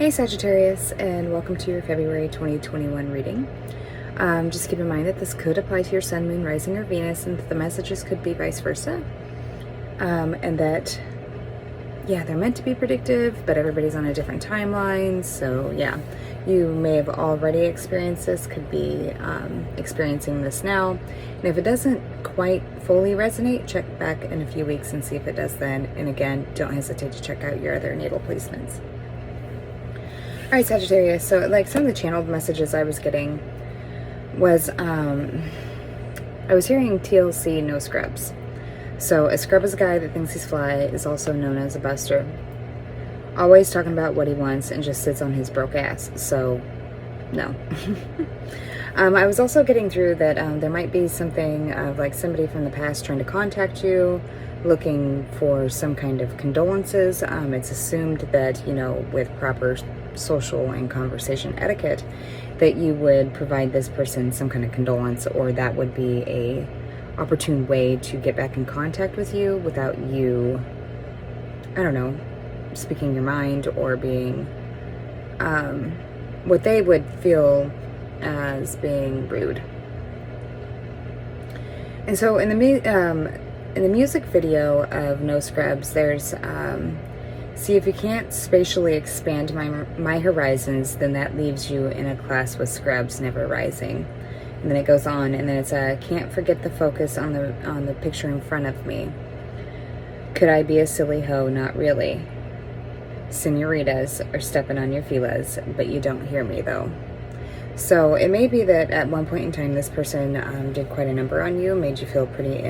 Hey Sagittarius, and welcome to your February 2021 reading. Just keep in mind that this could apply to your Sun, Moon, Rising, or Venus, and that the messages could be vice versa. And that, yeah, they're meant to be predictive, but everybody's on a different timeline. So yeah, you may have already experienced this, could be experiencing this now. And if it doesn't quite fully resonate, check back in a few weeks and see if it does then. And again, don't hesitate to check out your other natal placements. All right, Sagittarius, so like some of the channeled messages I was getting was, I was hearing TLC, no scrubs. So a scrub is a guy that thinks he's fly, is also known as a buster. Always talking about what he wants and just sits on his broke ass. So, no. I was also getting through that there might be something of like somebody from the past trying to contact you, looking for some kind of condolences. It's assumed that, you know, with proper social and conversation etiquette, that you would provide this person some kind of condolence, or that would be a opportune way to get back in contact with you without you, I don't know, speaking your mind or being what they would feel as being rude. And so in the music video of No Scrubs, there's see, if you can't spatially expand my horizons, then that leaves you in a class with scrubs never rising. And then it goes on, and then it's can't forget the focus on the picture in front of me. Could I be a silly hoe? Not really. Senoritas are stepping on your feelers, but you don't hear me though. So it may be that at one point in time this person did quite a number on you, made you feel pretty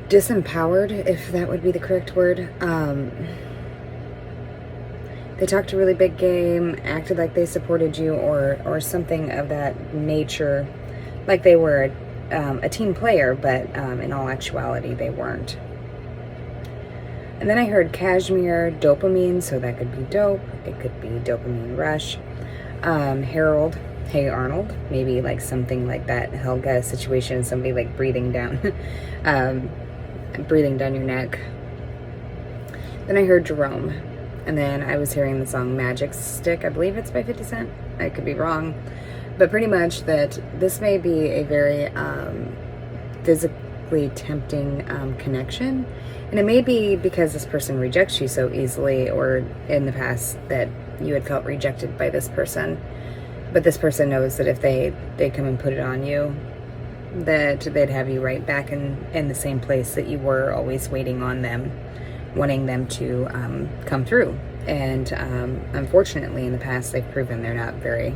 disempowered, if that would be the correct word. They talked a really big game, acted like they supported you, or something of that nature, like they were a team player, but in all actuality they weren't. And then I heard cashmere, dopamine, so that could be dope. It could be dopamine rush. Harold, hey Arnold, maybe like something like that Helga situation, somebody like breathing down breathing down your neck. Then I heard Jerome, and then I was hearing the song Magic Stick. I believe it's by 50 Cent. I could be wrong, but pretty much that this may be a very physically tempting connection, and it may be because this person rejects you so easily, or in the past that you had felt rejected by this person, but this person knows that if they come and put it on you, that they'd have you right back in the same place that you were, always waiting on them, wanting them to come through. And unfortunately in the past they've proven they're not very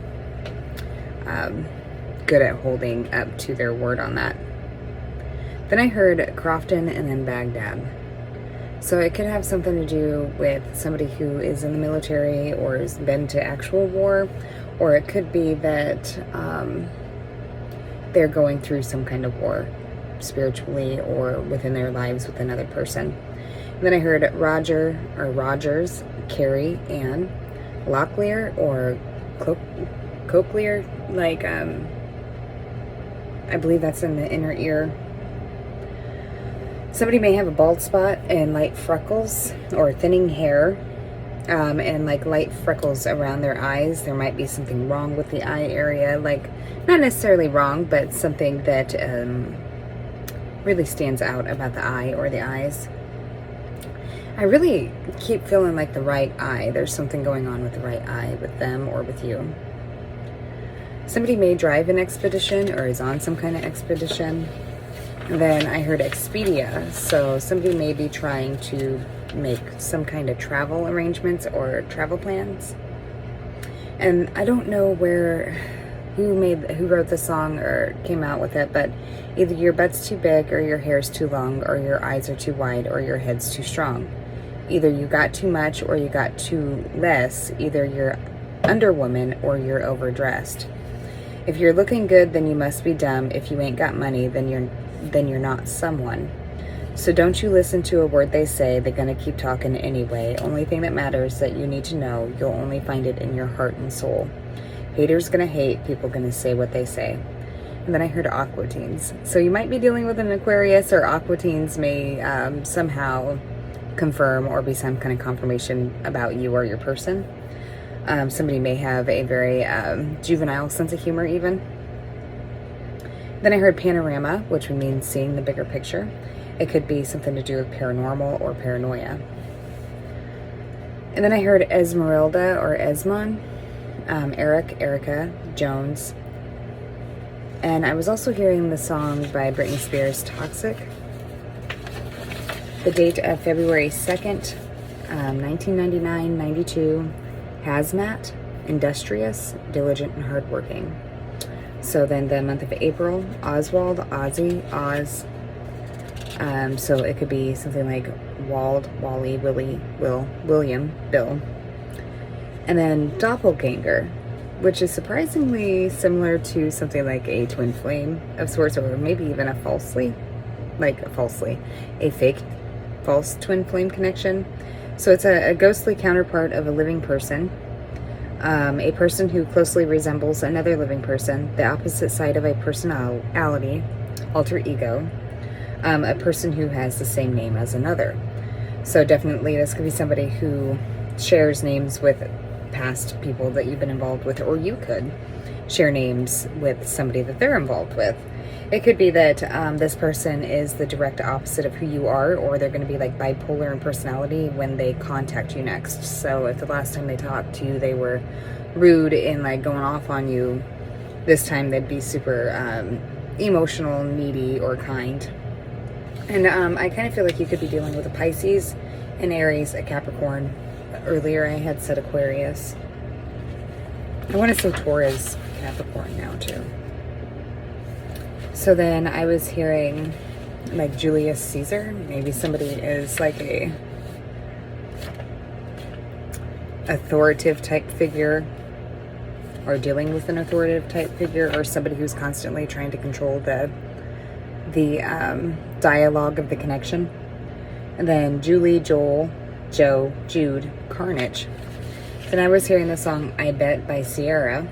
good at holding up to their word on that. Then I heard Crofton and then Baghdad. So it could have something to do with somebody who is in the military or has been to actual war, or it could be that they're going through some kind of war spiritually or within their lives with another person. And then I heard Rogers, Carrie, Ann, Locklear, or Cochlear, like I believe that's in the inner ear. Somebody may have a bald spot and light freckles or thinning hair, and like light freckles around their eyes. There might be something wrong with the eye area, like not necessarily wrong, but something that really stands out about the eye or the eyes. I really keep feeling like the right eye. There's something going on with the right eye with them or with you. Somebody may drive an expedition or is on some kind of expedition. Then I heard Expedia, so somebody may be trying to make some kind of travel arrangements or travel plans. And I don't know who wrote the song or came out with it, but either your butt's too big or your hair's too long or your eyes are too wide or your head's too strong. Either you got too much or you got too less. Either you're underwoman or you're overdressed. If you're looking good, then you must be dumb. If you ain't got money, then you're not someone. So don't you listen to a word they say. They're gonna keep talking anyway. Only thing that matters that you need to know, you'll only find it in your heart and soul. Haters gonna hate, people gonna say what they say. And then I heard Aqua Teens. So you might be dealing with an Aquarius, or Aqua Teens may somehow confirm or be some kind of confirmation about you or your person. Somebody may have a very juvenile sense of humor even. Then I heard panorama, which would mean seeing the bigger picture. It could be something to do with paranormal or paranoia. And then I heard Esmeralda or Esmon, Eric, Erica, Jones. And I was also hearing the song by Britney Spears, Toxic. The date of February 2nd, 1999, 92, hazmat, industrious, diligent, and hardworking. So then the month of April, Oswald, Ozzy, Oz. So it could be something like Wald, Wally, Willie, Will, William, Bill. And then doppelganger, which is surprisingly similar to something like a twin flame of sorts, or maybe even a fake false twin flame connection. So it's a ghostly counterpart of a living person, a person who closely resembles another living person, the opposite side of a personality, alter ego, a person who has the same name as another. So definitely this could be somebody who shares names with past people that you've been involved with, or you could share names with somebody that they're involved with. It could be that this person is the direct opposite of who you are, or they're going to be like bipolar in personality when they contact you next. So if the last time they talked to you, they were rude and like going off on you, this time they'd be super emotional, needy, or kind. And I kind of feel like you could be dealing with a Pisces, an Aries, a Capricorn. Earlier I had said Aquarius. I want to say Taurus, Capricorn now too. So then I was hearing like Julius Caesar. Maybe somebody is like a authoritative type figure, or dealing with an authoritative type figure, or somebody who's constantly trying to control the dialogue of the connection. And then Julie, Joel, Joe, Jude, Carnage. Then I was hearing the song I Bet by Sierra.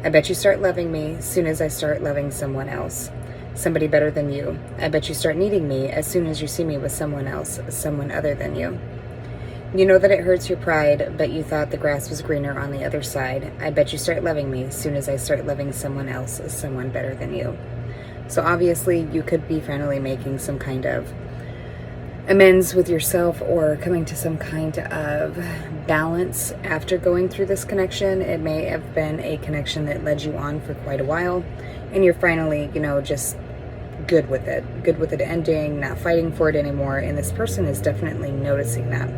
I bet you start loving me as soon as I start loving someone else. Somebody better than you. I bet you start needing me as soon as you see me with someone else, someone other than you. You know that it hurts your pride, but you thought the grass was greener on the other side. I bet you start loving me as soon as I start loving someone else, someone better than you. So obviously you could be finally making some kind of amends with yourself, or coming to some kind of balance after going through this connection. It may have been a connection that led you on for quite a while, and you're finally, just good with it ending, not fighting for it anymore. And this person is definitely noticing that,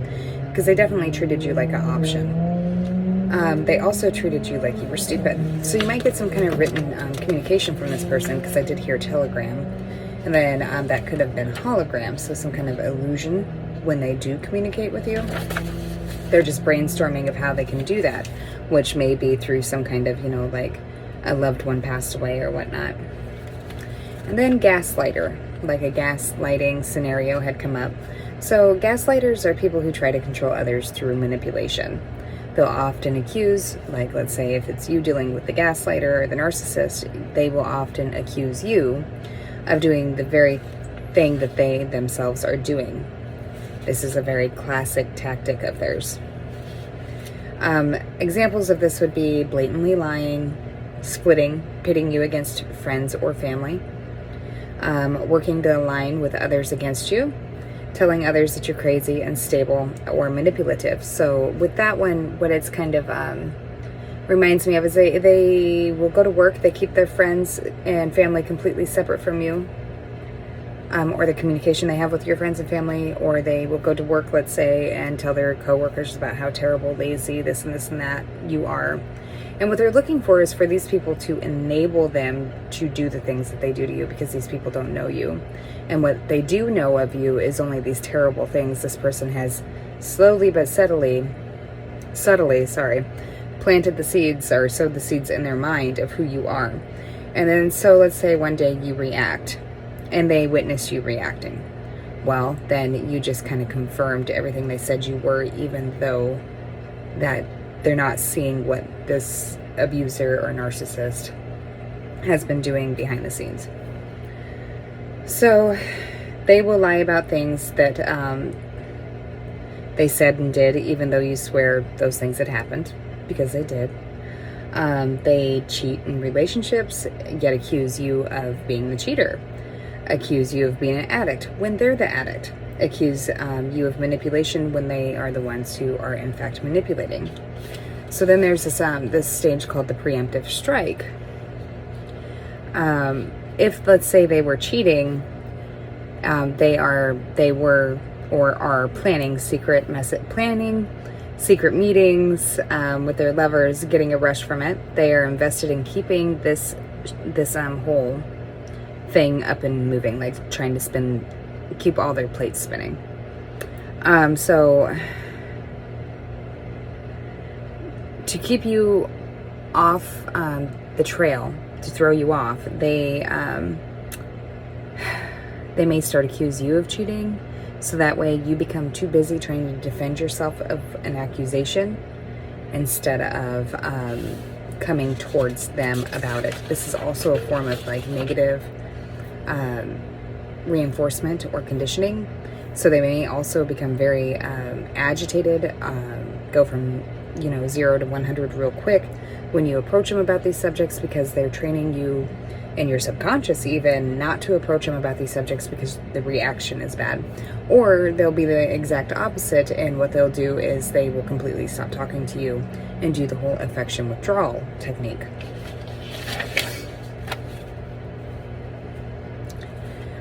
because they definitely treated you like an option. They also treated you like you were stupid. So you might get some kind of written communication from this person, because I did hear telegram. And then that could have been hologram, so some kind of illusion when they do communicate with you. They're just brainstorming of how they can do that, which may be through some kind of, like a loved one passed away or whatnot. And then gaslighter, like a gaslighting scenario had come up. So gaslighters are people who try to control others through manipulation. They'll often accuse, like let's say if it's you dealing with the gaslighter or the narcissist, they will often accuse you of doing the very thing that they themselves are doing. This is a very classic tactic of theirs. Examples of this would be blatantly lying, splitting, pitting you against friends or family, working to align with others against you, telling others that you're crazy, unstable, or manipulative. So with that one, what it's kind of reminds me of is they will go to work, they keep their friends and family completely separate from you, or the communication they have with your friends and family, or they will go to work, let's say, and tell their coworkers about how terrible, lazy, this and that you are. And what they're looking for is for these people to enable them to do the things that they do to you, because these people don't know you. And what they do know of you is only these terrible things this person has slowly but subtly, planted the seeds, or sowed the seeds in their mind of who you are. And then, so let's say one day you react and they witness you reacting. Well, then you just kind of confirmed everything they said you were, even though that they're not seeing what this abuser or narcissist has been doing behind the scenes. So they will lie about things that They said and did, even though you swear those things had happened, because they did. They cheat in relationships, yet accuse you of being the cheater. Accuse you of being an addict when they're the addict. Accuse you of manipulation when they are the ones who are in fact manipulating. So then there's this stage called the preemptive strike. If, let's say, they were cheating, they were or are planning secret meetings with their lovers, getting a rush from it. They are invested in keeping this whole thing up and moving, like trying to keep all their plates spinning. So to keep you off the trail, to throw you off, they may start accuse you of cheating, so that way you become too busy trying to defend yourself of an accusation instead of coming towards them about it. This is also a form of like negative reinforcement or conditioning. So they may also become very agitated, go from 0 to 100 real quick when you approach them about these subjects, because they're training you in your subconscious even not to approach them about these subjects because the reaction is bad. Or they'll be the exact opposite, and what they'll do is they will completely stop talking to you and do the whole affection withdrawal technique.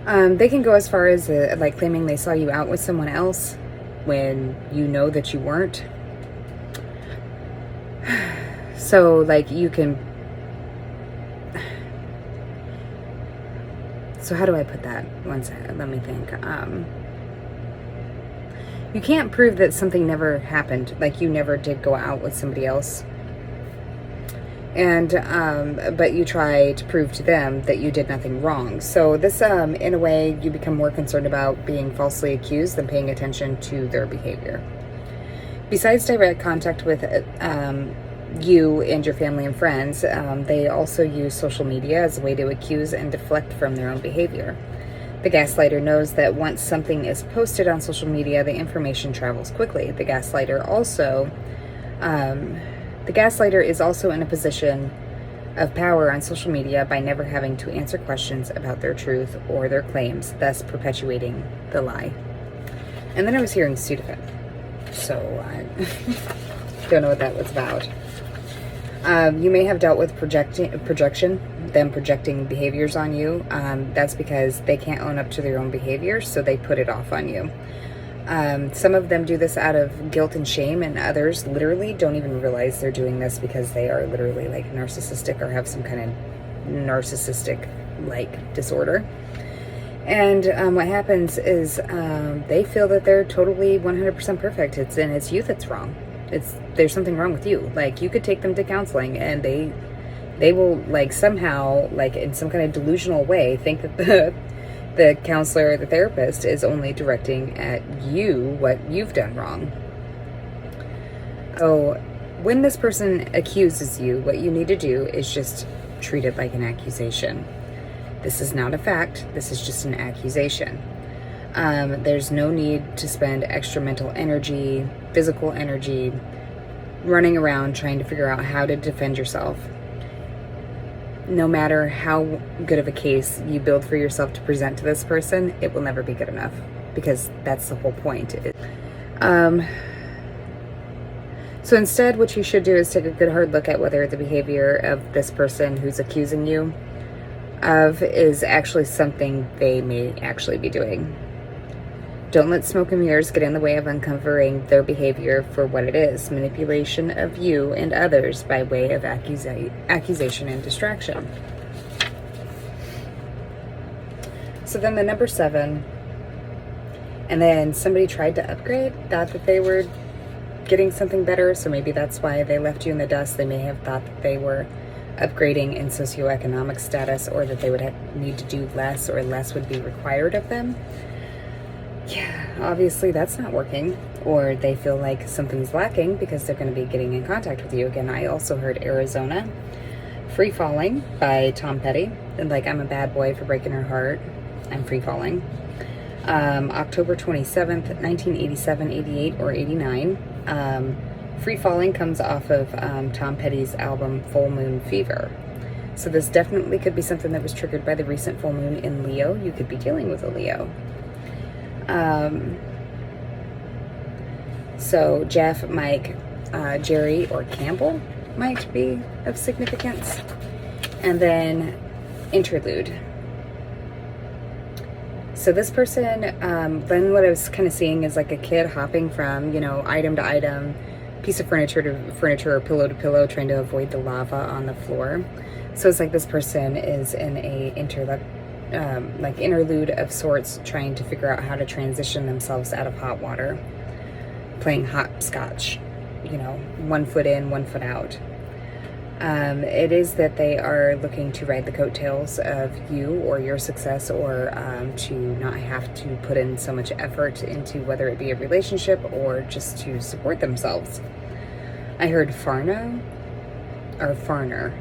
They can go as far as like claiming they saw you out with someone else when you know that you weren't. So like you can, so how do I put that? One second, let me think. You can't prove that something never happened, like you never did go out with somebody else. And but you try to prove to them that you did nothing wrong. So this, in a way, you become more concerned about being falsely accused than paying attention to their behavior. Besides direct contact with you and your family and friends, they also use social media as a way to accuse and deflect from their own behavior. The gaslighter knows that once something is posted on social media, the information travels quickly. The gaslighter is also in a position of power on social media by never having to answer questions about their truth or their claims, thus perpetuating the lie. And then I was hearing Sudafed, so I don't know what that was about. You may have dealt with them projecting behaviors on you. That's because they can't own up to their own behavior, so they put it off on you. Some of them do this out of guilt and shame, and others literally don't even realize they're doing this because they are literally like narcissistic or have some kind of narcissistic like disorder. And what happens is they feel that they're totally 100% perfect. It's you that's wrong. There's something wrong with you. Like you could take them to counseling and they will like somehow like in some kind of delusional way think that the counselor or the therapist is only directing at you what you've done wrong. So when this person accuses you, what you need to do is just treat it like an accusation. This is not a fact. This is just an accusation. There's no need to spend extra mental energy, physical energy, running around trying to figure out how to defend yourself. No matter how good of a case you build for yourself to present to this person, it will never be good enough, because that's the whole point. So instead, what you should do is take a good hard look at whether the behavior of this person who's accusing you of is actually something they may actually be doing. Don't let smoke and mirrors get in the way of uncovering their behavior for what it is: manipulation of you and others by way of accusation and distraction. So then the number 7, and then somebody tried to upgrade, thought that they were getting something better, so maybe that's why they left you in the dust. They may have thought that they were upgrading in socioeconomic status, or that they would need to do less, or less would be required of them. Yeah, obviously that's not working, or they feel like something's lacking because they're going to be getting in contact with you again. I also heard Arizona, Free Falling by Tom Petty, and like, I'm a bad boy for breaking her heart, I'm free falling. October 27th, 1987, 88, or 89. Free Falling comes off of Tom Petty's album Full Moon Fever. So this definitely could be something that was triggered by the recent full moon in Leo. You could be dealing with a Leo. So Jeff, Mike, Jerry, or Campbell might be of significance. And then interlude. So this person, then what I was kind of seeing is like a kid hopping from, item to item, piece of furniture to furniture, or pillow to pillow, trying to avoid the lava on the floor. So it's like this person is in a interlude of sorts, trying to figure out how to transition themselves out of hot water, playing hopscotch, one foot in, one foot out. It is that they are looking to ride the coattails of you or your success, or to not have to put in so much effort into whether it be a relationship or just to support themselves. I heard Farno or Farner.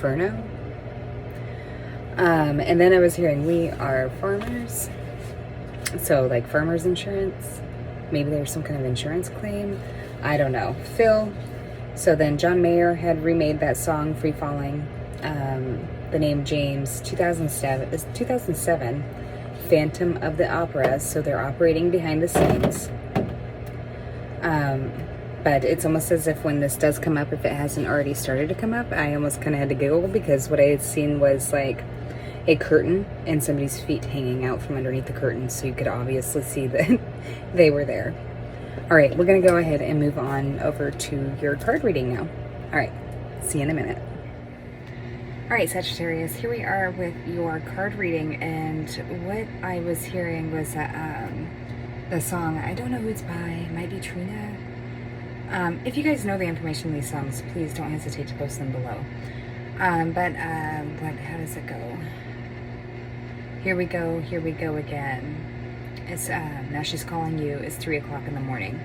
Furno. And then I was hearing we are farmers. So like farmers insurance. Maybe there's some kind of insurance claim. I don't know. Phil. So then John Mayer had remade that song, Free Falling. The name James, 2007, Phantom of the Opera. So they're operating behind the scenes. But it's almost as if when this does come up, if it hasn't already started to come up, I almost kind of had to giggle, because what I had seen was like a curtain and somebody's feet hanging out from underneath the curtain. So you could obviously see that they were there. All right, we're going to go ahead and move on over to your card reading now. All right, see you in a minute. All right, Sagittarius, here we are with your card reading, and what I was hearing was the song, I don't know who it's by, it might be Trina. If you guys know the information in these songs, please don't hesitate to post them below. How does it go? Here we go again. It's Now She's Calling You is 3 o'clock in the morning.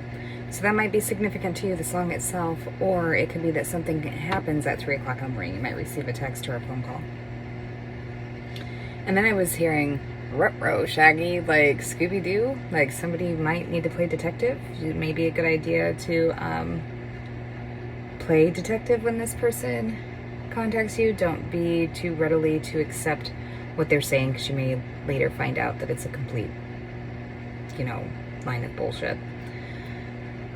So that might be significant to you, the song itself, or it could be that something happens at 3 o'clock in the morning. You might receive a text or a phone call. And then I was hearing, ruh-roh, Shaggy, like Scooby-Doo, like somebody might need to play detective. It may be a good idea to play detective when this person contacts you. Don't be too readily to accept what they're saying, because you may later find out that it's a complete line of bullshit.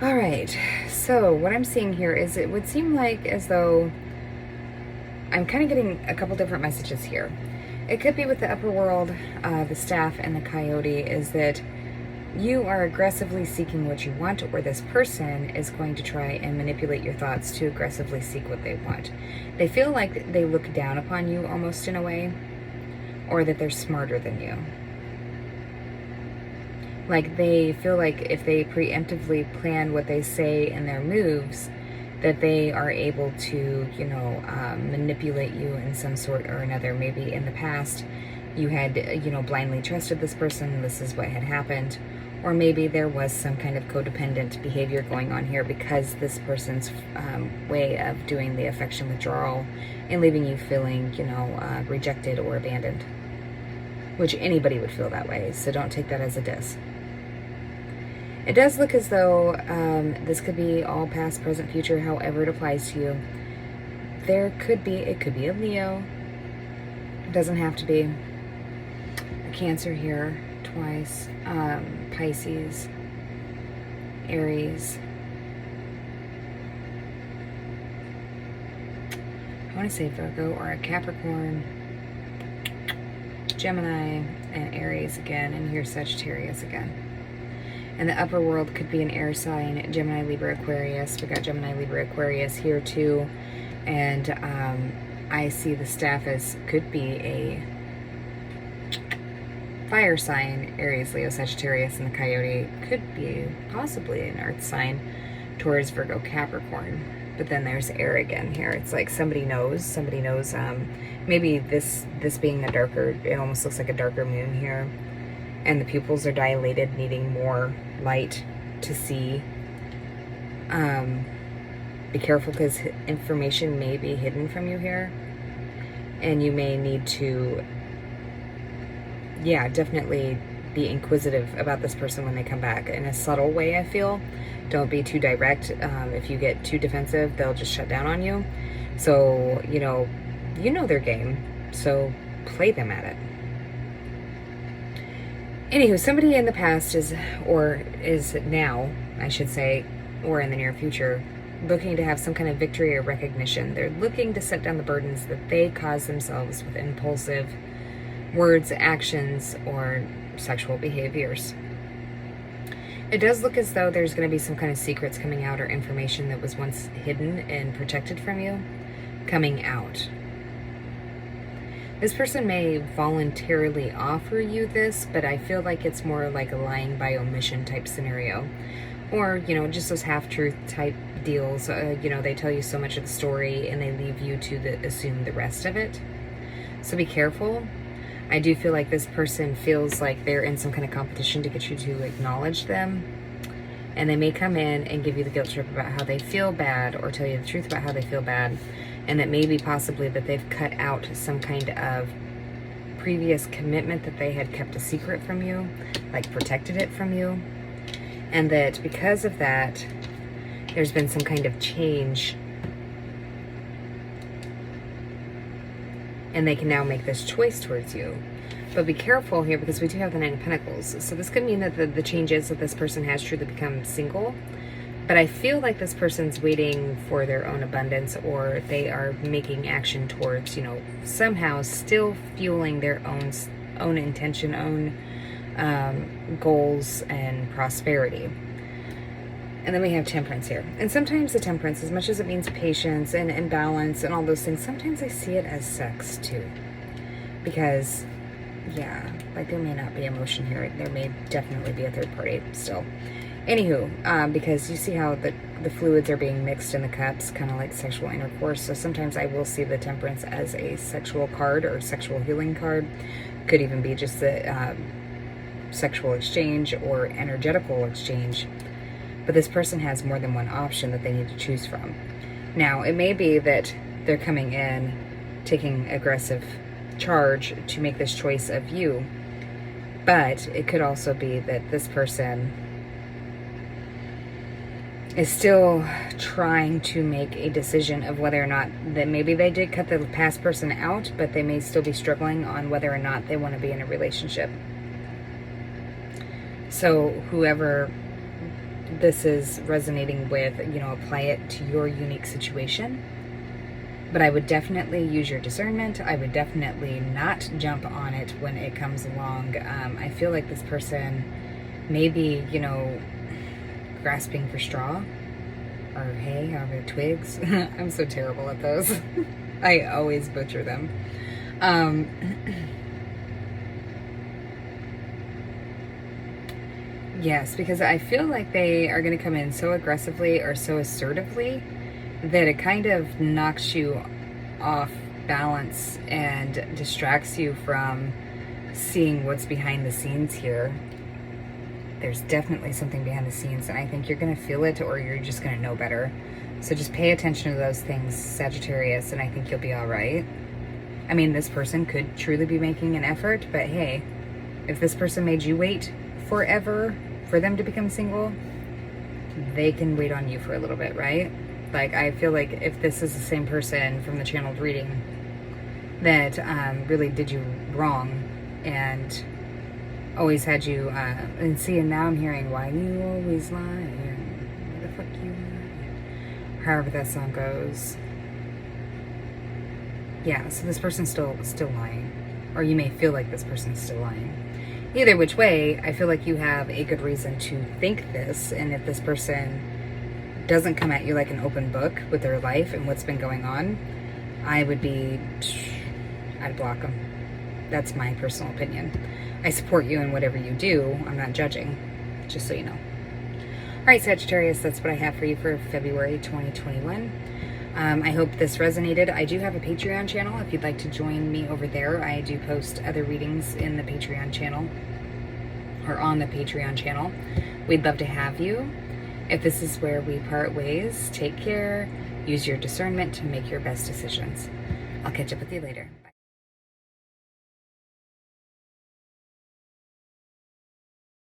All right, so what I'm seeing here is it would seem like as though I'm kind of getting a couple different messages here. It could be with the upper world, the staff, and the coyote, is that you are aggressively seeking what you want, or this person is going to try and manipulate your thoughts to aggressively seek what they want. They feel like they look down upon you almost in a way, or that they're smarter than you. Like they feel like if they preemptively plan what they say and their moves, that they are able to, manipulate you in some sort or another. Maybe in the past you had, blindly trusted this person, this is what had happened. Or maybe there was some kind of codependent behavior going on here, because this person's way of doing the affection withdrawal and leaving you feeling, rejected or abandoned. Which anybody would feel that way, so don't take that as a diss. It does look as though this could be all past, present, future, however it applies to you. It could be a Leo. It doesn't have to be. A Cancer here twice. Pisces. Aries. I want to say Virgo, or a Capricorn. Gemini, and Aries again, and here's Sagittarius again. And the upper world could be an air sign, Gemini, Libra, Aquarius. We got Gemini, Libra, Aquarius here too. And I see the staff as could be a fire sign, Aries, Leo, Sagittarius, and the coyote could be possibly an earth sign, Taurus, Virgo, Capricorn. But then there's air again here. It's like somebody knows, maybe this being a darker, it almost looks like a darker moon here. And the pupils are dilated, needing more light to see. Be careful, because information may be hidden from you here. And you may need to, yeah, definitely be inquisitive about this person when they come back in a subtle way, I feel. Don't be too direct. If you get too defensive, they'll just shut down on you. So, you know their game, so play them at it. Anywho, somebody in the past is now, I should say, or in the near future, looking to have some kind of victory or recognition. They're looking to set down the burdens that they cause themselves with impulsive words, actions, or sexual behaviors. It does look as though there's going to be some kind of secrets coming out or information that was once hidden and protected from you coming out. This person may voluntarily offer you this, but I feel like it's more like a lying by omission type scenario. Or, just those half-truth type deals. They tell you so much of the story and they leave you to assume the rest of it. So be careful. I do feel like this person feels like they're in some kind of competition to get you to acknowledge them. And they may come in and give you the guilt trip about how they feel bad, or tell you the truth about how they feel bad. And that maybe possibly that they've cut out some kind of previous commitment that they had kept a secret from you, like protected it from you. And that because of that, there's been some kind of change. And they can now make this choice towards you. But be careful here, because we do have the Nine of Pentacles. So this could mean that the change is that this person has truly become single. But I feel like this person's waiting for their own abundance, or they are making action towards, somehow still fueling their own intention, own goals and prosperity. And then we have Temperance here. And sometimes the Temperance, as much as it means patience and balance and all those things, sometimes I see it as sex too. Because, yeah, like there may not be emotion here. There may definitely be a third party still. Anywho, because you see how the fluids are being mixed in the cups, kind of like sexual intercourse. So sometimes I will see the Temperance as a sexual card or sexual healing card. Could even be just the sexual exchange or energetical exchange. But this person has more than one option that they need to choose from. Now, it may be that they're coming in, taking aggressive charge to make this choice of you. But it could also be that this person is still trying to make a decision of whether or not that maybe they did cut the past person out, but they may still be struggling on whether or not they want to be in a relationship. So whoever this is resonating with, apply it to your unique situation. But I would definitely use your discernment. I would definitely not jump on it when it comes along. I feel like this person may be, grasping for straw or hay out of twigs. I'm so terrible at those. I always butcher them. Yes, because I feel like they are going to come in so aggressively or so assertively that it kind of knocks you off balance and distracts you from seeing what's behind the scenes here. There's definitely something behind the scenes, and I think you're going to feel it, or you're just going to know better. So just pay attention to those things, Sagittarius, and I think you'll be all right. I mean, this person could truly be making an effort, but hey, if this person made you wait forever for them to become single, they can wait on you for a little bit, right? Like, I feel like if this is the same person from the channeled reading that really did you wrong and always had you, and see, and now I'm hearing, why do you always lie? Why the fuck you lie? However that song goes. Yeah, so this person's still lying. Or you may feel like this person's still lying. Either which way, I feel like you have a good reason to think this, and if this person doesn't come at you like an open book with their life and what's been going on, I'd block them. That's my personal opinion. I support you in whatever you do. I'm not judging, just so you know. All right, Sagittarius, that's what I have for you for February 2021. I hope this resonated. I do have a Patreon channel. If you'd like to join me over there, I do post other readings in the Patreon channel, or on the Patreon channel. We'd love to have you. If this is where we part ways, take care. Use your discernment to make your best decisions. I'll catch up with you later.